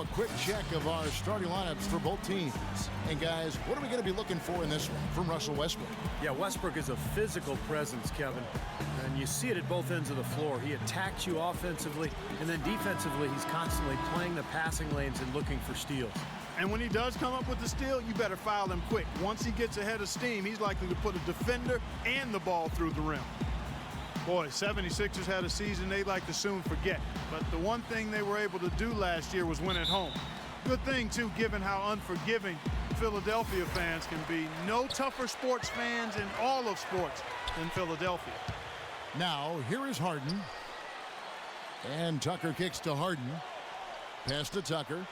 a quick check of our starting lineups for both teams. And guys, what are we going to be looking for in this one from Russell Westbrook? Yeah, Westbrook is a physical presence, Kevin. And you see it at both ends of the floor. He attacks you offensively, and then defensively, he's constantly playing the passing lanes and looking for steals. And when he does come up with the steal, you better foul him quick. Once he gets ahead of steam, he's likely to put a defender and the ball through the rim. Boy, 76ers had a season they'd like to soon forget. But the one thing they were able to do last year was win at home. Good thing, too, given how unforgiving Philadelphia fans can be. No tougher sports fans in all of sports than Philadelphia. Now, here is Harden. And Tucker kicks to Harden. Pass to Tucker.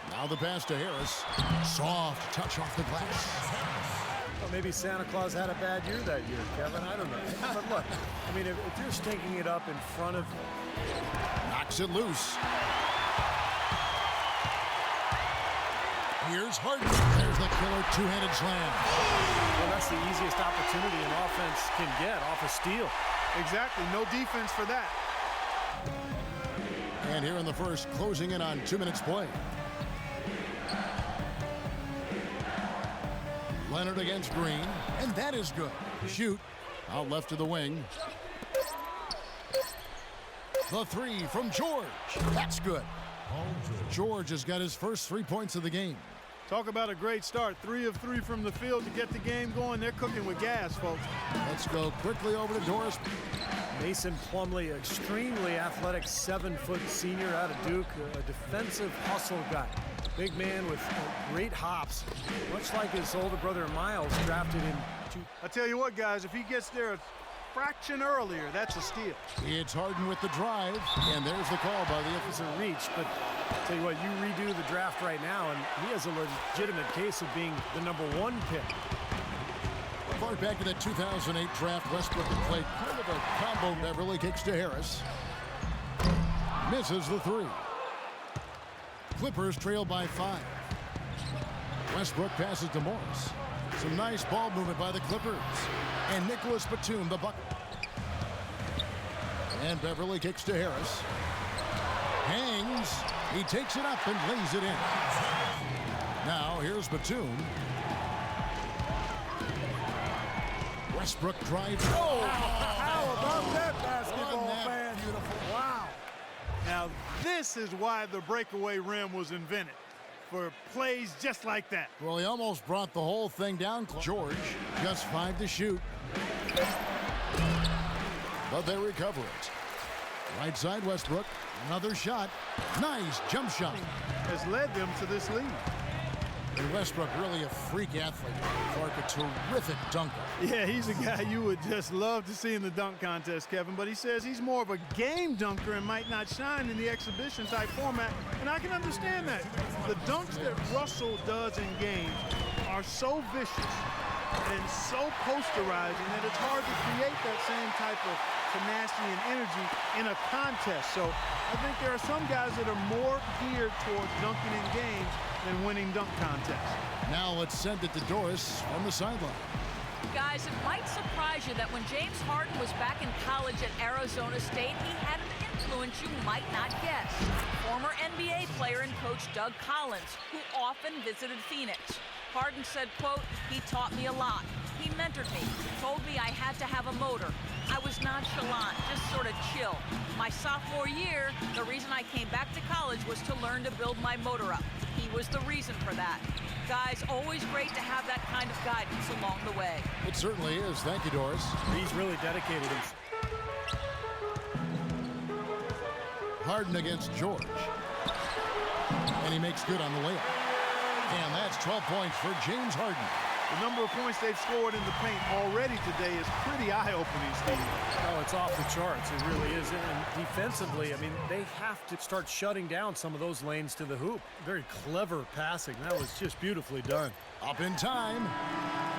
Now the pass to Harris. Soft touch off the glass. Well, maybe Santa Claus had a bad year that year, Kevin. I don't know. But look, I mean, if you're stinking it up in front of... Knocks it loose. Here's Harden. There's the killer two-handed slam. Well, that's the easiest opportunity an offense can get off a steal. Exactly. No defense for that. And here in the first, closing in on 2 minutes play. Leonard against Green, and that is good. Shoot, out left to the wing. The three from George. That's good. George has got his first 3 points of the game. Talk about a great start. 3 of 3 from the field to get the game going. They're cooking with gas, folks. Let's go quickly over to Doris. Mason Plumlee, extremely athletic 7-foot senior out of Duke, a defensive hustle guy. Big man with great hops, much like his older brother Miles, drafted in... I tell you what, guys, if he gets there a fraction earlier, that's a steal. It's Harden with the drive, and there's the call by the... It was a reach, but I'll tell you what, you redo the draft right now, and he has a legitimate case of being the #1 pick. Far back to that 2008 draft, Westbrook had played kind of a combo. Beverly kicks to Harris. Misses the 3. Clippers trail by 5. Westbrook passes to Morris. Some nice ball movement by the Clippers. And Nicholas Batum, the bucket. And Beverly kicks to Harris. Hangs. He takes it up and lays it in. Now here's Batum. Westbrook drives. Oh, how about that, basketball fan? Beautiful. Wow. Now, this is why the breakaway rim was invented, for plays just like that. Well, he almost brought the whole thing down. George, just 5 to shoot. But they recover it. Right side, Westbrook. Another shot. Nice jump shot. Has led them to this lead. And Westbrook, really a freak athlete. Clark, a terrific dunker. Yeah, he's a guy you would just love to see in the dunk contest, Kevin, but he says he's more of a game dunker and might not shine in the exhibition type format, and I can understand that. The dunks that Russell does in games are so vicious and so posterizing that it's hard to create that same type of tenacity and energy in a contest. So I think there are some guys that are more geared towards dunking in games than winning dunk contests. Now let's send it to Doris on the sideline. Guys, it might surprise you that when James Harden was back in college at Arizona State, he had an influence you might not guess. Former NBA player and coach Doug Collins, who often visited Phoenix. Harden said, quote, "He taught me a lot. He mentored me, told me I had to have a motor. I was nonchalant, just sort of chill. My sophomore year, the reason I came back to college was to learn to build my motor up. He was the reason for that." Guys, always great to have that kind of guidance along the way. It certainly is. Thank you, Doris. He's really dedicated. Harden against George. And he makes good on the layup. And that's 12 points for James Harden. The number of points they've scored in the paint already today is pretty eye-opening, Steve. Oh, it's off the charts. It really is. And defensively, I mean, they have to start shutting down some of those lanes to the hoop. Very clever passing. That was just beautifully done. Up in time.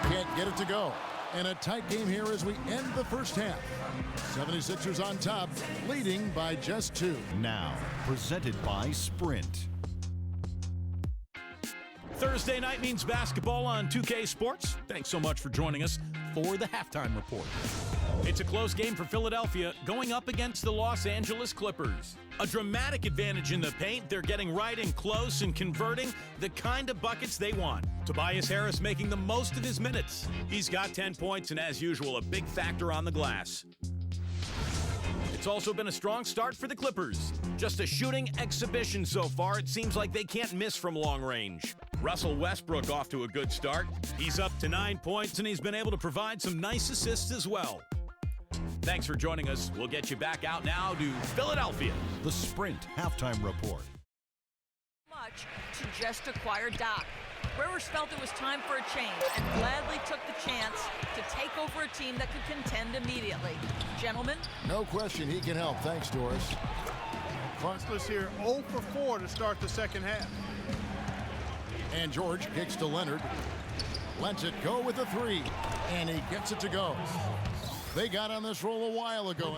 Can't get it to go. And a tight game here as we end the first half. 76ers on top, leading by just 2. Now, presented by Sprint. Thursday night means basketball on 2K Sports. Thanks so much for joining us for the Halftime Report. It's a close game for Philadelphia going up against the Los Angeles Clippers. A dramatic advantage in the paint. They're getting right in close and converting the kind of buckets they want. Tobias Harris making the most of his minutes. He's got 10 points and, as usual, a big factor on the glass. It's also been a strong start for the Clippers. Just a shooting exhibition so far. It seems like they can't miss from long range. Russell Westbrook off to a good start. He's up to 9 points, and he's been able to provide some nice assists as well. Thanks for joining us. We'll get you back out now to Philadelphia. The Sprint Halftime Report. Much to just acquire Doc. Rivers felt it was time for a change and gladly took the chance to take over a team that could contend immediately. Gentlemen? No question he can help. Thanks, Doris. Frontless here, 0 for 4 to start the second half. And George kicks to Leonard. Lets it go with a 3. And he gets it to go. They got on this roll a while ago.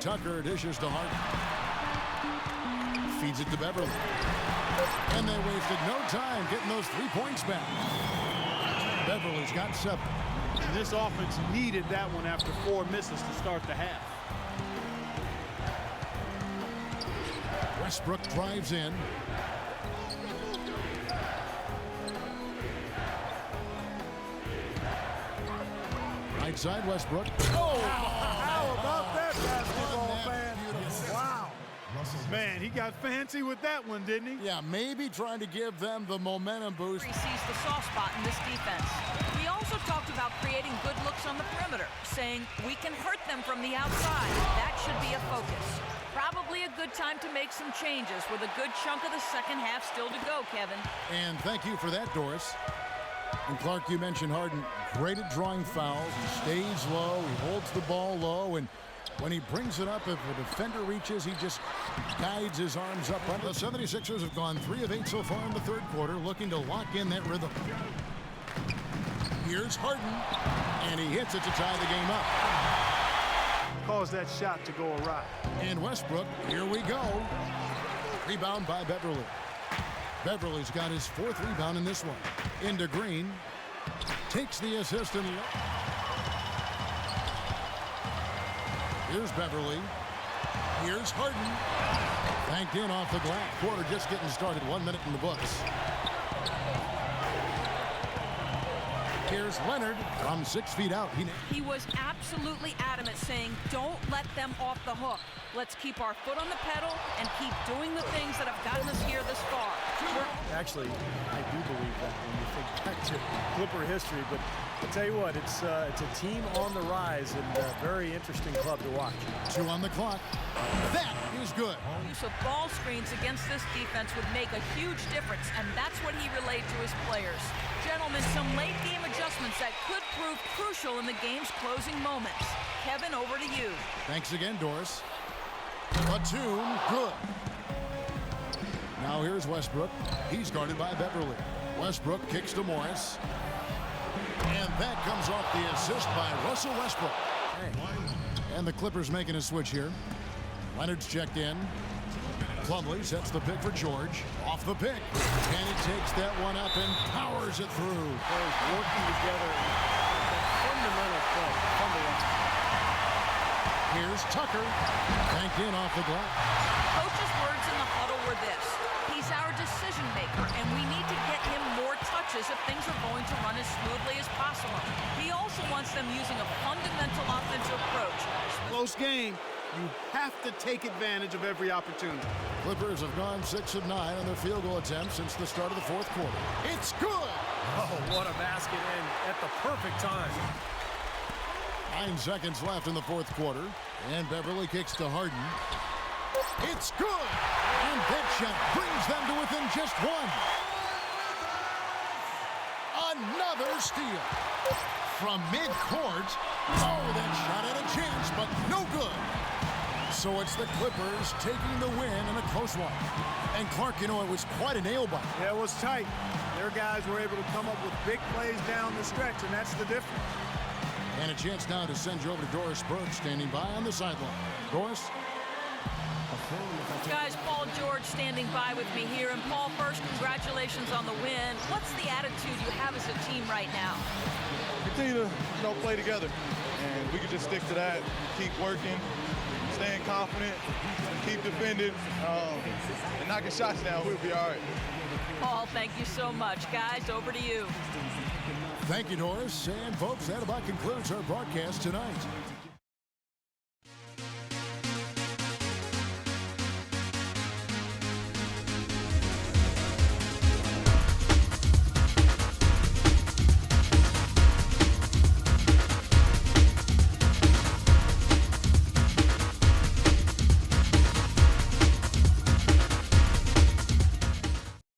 Tucker dishes to Harden. Feeds it to Beverly. And they wasted no time getting those 3 points back. Beverly's got 7. And this offense needed that one after 4 misses to start the half. Westbrook drives in. Right side, Westbrook. Oh, how about that basketball fan? Wow. Man, he got fancy with that one, didn't he? Yeah, maybe trying to give them the momentum boost. He sees the soft spot in this defense. We also talked about creating good looks on the perimeter, saying we can hurt them from the outside. That should be a focus. Probably a good time to make some changes with a good chunk of the second half still to go, Kevin. And thank you for that, Doris. And Clark, you mentioned Harden, great at drawing fouls. He stays low, he holds the ball low, and when he brings it up, if a defender reaches, he just guides his arms up. The 76ers have gone 3 of 8 so far in the third quarter, looking to lock in that rhythm. Here's Harden, and he hits it to tie the game up. Caused that shot to go awry. And Westbrook, here we go. Rebound by Beverly. Beverly's got his 4th rebound in this one. Into Green. Takes the assist and here's Beverly. Here's Harden. Banked in off the glass. Quarter just getting started. 1 minute in the books. Here's Leonard from 6 feet out. He was absolutely adamant, saying, don't let them off the hook. Let's keep our foot on the pedal and keep doing the things that have gotten us here this far. Actually, I do believe that when you think back to Clipper history, but I'll tell you what, it's a team on the rise and a very interesting club to watch. 2 on the clock. That is good. Use of ball screens against this defense would make a huge difference, and that's what he relayed to his players. Gentlemen, some late game adjustments that could prove crucial in the game's closing moments. Kevin, over to you. Thanks again, Doris. Batum, good. Now here's Westbrook. He's guarded by Beverly. Westbrook kicks to Morris. And that comes off the assist by Russell Westbrook. And the Clippers making a switch here. Leonard's checked in. Plumlee sets the pick for George. Off the pick. And he takes that one up and powers it through. Working together. Fundamental play. Here's Tucker. Banked in off the glass. Coach's words in the huddle were this: he's our decision maker, and we need to get him more touches if things are going to run as smoothly as possible. He also wants them using a fundamental offensive approach. Close game. You have to take advantage of every opportunity. Clippers have gone 6 of 9 on their field goal attempts since the start of the fourth quarter. It's good! Oh, what a basket in at the perfect time. 9 seconds left in the fourth quarter, and Beverly kicks to Harden. It's good! And that shot brings them to within just 1. Another steal. From midcourt. Oh, that shot had a chance, but no good. So it's the Clippers taking the win in a close one. And Clark, you know, it was quite a nail-biter. Yeah, it was tight. Their guys were able to come up with big plays down the stretch, and that's the difference. And a chance now to send you over to Doris Burke, standing by on the sideline. Doris? A Guys, Paul George standing by with me here. And Paul, first, congratulations on the win. What's the attitude you have as a team right now? Continue to play together, and we can just stick to that, keep working, staying confident, keep defending, and knocking shots down. We'll be all right. Paul, thank you so much. Guys, over to you. Thank you, Doris. And folks, that about concludes our broadcast tonight.